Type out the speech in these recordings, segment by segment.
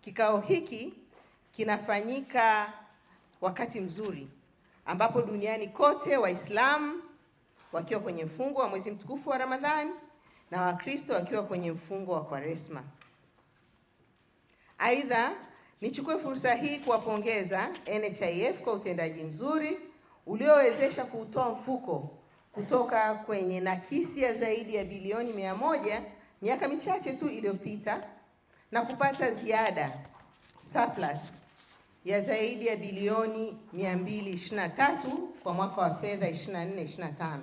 Kikao hiki kinafanyika wakati mzuri ambapo duniani kote Waislamu wakiwa kwenye mfungo wa mwezi mtukufu wa Ramadhani na Wakristo wakiwa kwenye mfungo wa Kwaresma. Aidha, nichukue fursa hii kuwapongeza NHIF kwa utendaji mzuri uliowezesha kuutoa mfuko kutoka kwenye nakisi ya zaidi ya bilioni 100 miaka michache tu iliyopita na kupata ziada surplus ya zaidi ya bilioni 223 kwa mwaka wa fedha 24-25.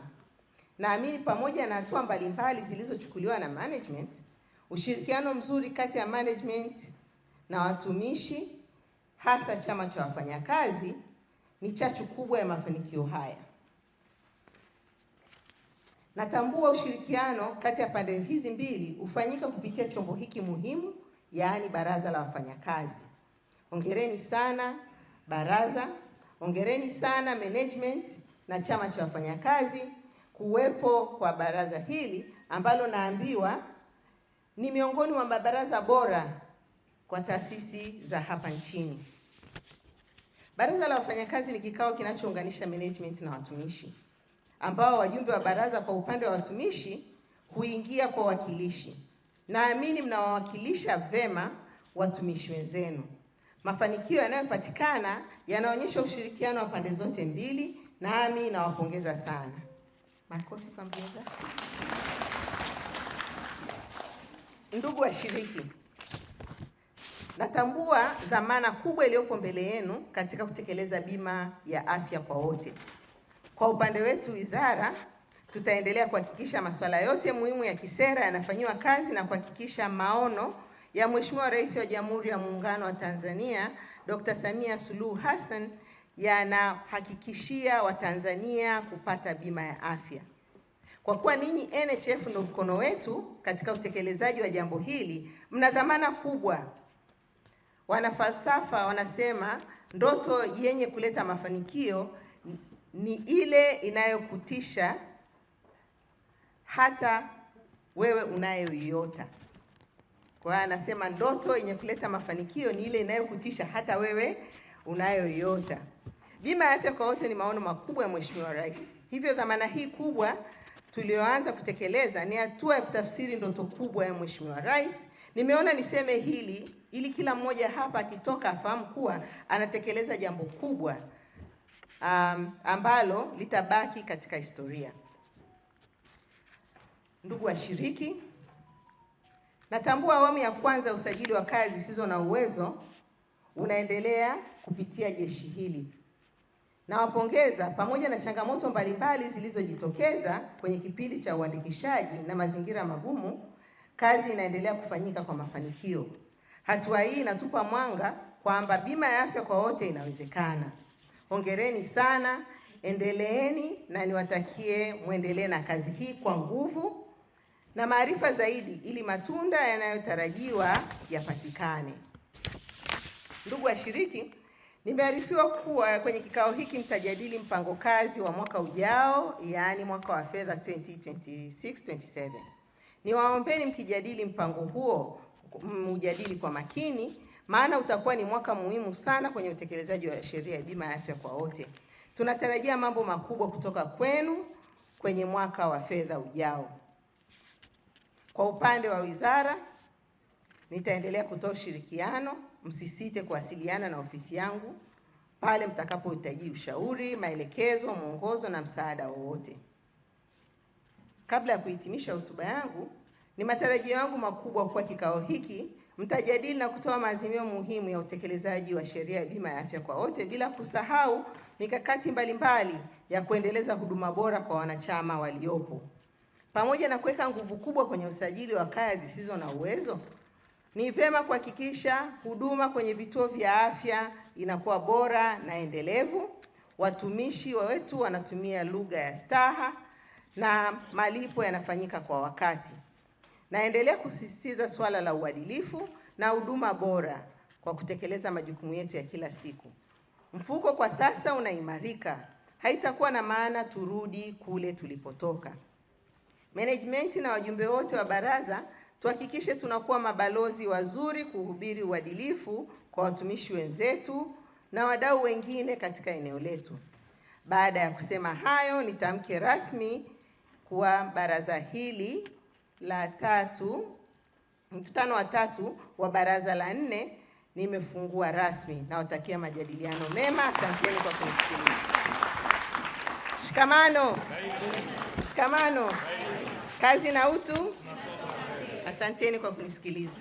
Naamini pamoja na hatua mbalimbali zilizochukuliwa na management, ushirikiano mzuri kati ya management na watumishi, hasa chama cha wafanyakazi, ni chachu kubwa ya mafanikio haya. Natambua ushirikiano kati ya pande hizi mbili ufanyika kupitia chombo hiki muhimu, yaani Baraza la Wafanyakazi. Hongereni sana baraza, hongereni sana management na chama cha wafanyakazi kuwepo kwa baraza hili ambalo naambiwa ni miongoni mwa mabaraza bora kwa taasisi za hapa nchini. Baraza la Wafanyakazi ni kikao kinachounganisha management na watumishi, ambao wajumbe wa baraza kwa upande wa watumishi huingia kwa wakilishi. Naamini mnawawakilisha vema watumishi wenzenu. Mafanikio yanayopatikana yanaonyesha ushirikiano wa pande zote mbili, nami nawapongeza sana. Makofi kwa mgeni rasmi. Ndugu washiriki, natambua dhamana kubwa iliyopo mbele yenu katika kutekeleza bima ya afya kwa wote. Kwa upande wetu wizara, tutaendelea kuhakikisha masuala yote muhimu ya kisera yanafanywa kazi na kuhakikisha maono ya Mheshimiwa Rais wa Jamhuri ya Muungano wa Tanzania Dr. Samia Suluhu Hassan yanahakikishia Watanzania kupata bima ya afya. Kwa kuwa ninyi NHIF ndio mkono wetu katika utekelezaji wa jambo hili, mna dhamana kubwa. Wanafalsafa wanasema ndoto yenye kuleta mafanikio ni ile inayokutisha hata wewe unayoiota. Kwa hiyo anasema ndoto yenye kuleta mafanikio ni ile inayokutisha hata wewe unayoiota. Bima ya afya kwa wote ni maono makubwa ya Mheshimiwa Rais. Hivyo dhamana hii kubwa tulioanza kutekeleza ni hatua ya kutafsiri ndoto kubwa ya Mheshimiwa Rais. Nimeona niseme hili ili kila mmoja hapa akitoka afahamu kuwa anatekeleza jambo kubwa ambalo litabaki katika historia. Ndugu washiriki, natambua awamu ya kwanza ya usajili wa kazi zisizo na uwezo unaendelea kupitia jeshi hili. Nawapongeza pamoja na changamoto mbalimbali zilizojitokeza kwenye kipindi cha uandikishaji na mazingira magumu, kazi inaendelea kufanyika kwa mafanikio. Hatua hii inatupa mwanga kwamba bima ya afya kwa wote inawezekana. Hongereni sana, endeleeni na niwatakie muendelee na kazi hii kwa nguvu na maarifa zaidi ili matunda yanayotarajiwa yapatikane. Ndugu washiriki, nimearifiwa kuwa kwenye kikao hiki mtajadili mpango kazi wa mwaka ujao, yaani mwaka wa fedha 2026-27. Niwaombeni mkijadili mpango huo mujadili kwa makini, maana utakuwa ni mwaka muhimu sana kwenye utekelezaji wa sheria ya bima ya afya kwa wote. Tunatarajia mambo makubwa kutoka kwenu kwenye mwaka wa fedha ujao. Kwa upande wa wizara, nitaendelea kutoa ushirikiano. Msisite kuwasiliana na ofisi yangu pale mtakapohitaji ushauri, maelekezo, mwongozo na msaada wowote. Kabla ya kuhitimisha hotuba yangu, ni matarajio yangu makubwa kwa kikao hiki mtajadili na kutoa maazimio muhimu ya utekelezaji wa sheria ya bima ya afya kwa wote, bila kusahau mikakati mbalimbali ya kuendeleza huduma bora kwa wanachama waliopo. Pamoja na kuweka nguvu kubwa kwenye usajili wa kaya zisizo na uwezo, ni vyema kuhakikisha huduma kwenye vituo vya afya inakuwa bora na endelevu, watumishi wetu wanatumia lugha ya staha na malipo yanafanyika kwa wakati. Naendelea kusisitiza swala la uadilifu na huduma bora kwa kutekeleza majukumu yetu ya kila siku. Mfuko kwa sasa unaimarika, haitakuwa na maana turudi kule tulipotoka. Management na wajumbe wote wa baraza Tuhakikishe tunakuwa mabalozi wazuri kuhubiri uadilifu kwa watumishi wenzetu na wadau wengine katika eneo letu. Baada ya kusema hayo, nitamke rasmi kuwa baraza hili la tatu, mkutano wa tatu wa baraza la 4 nimefungua rasmi. Nawatakia majadiliano mema. Asanteni kwa kunisikiliza. Shikamano, shikamano, kazi na utu. Asanteni kwa kunisikiliza.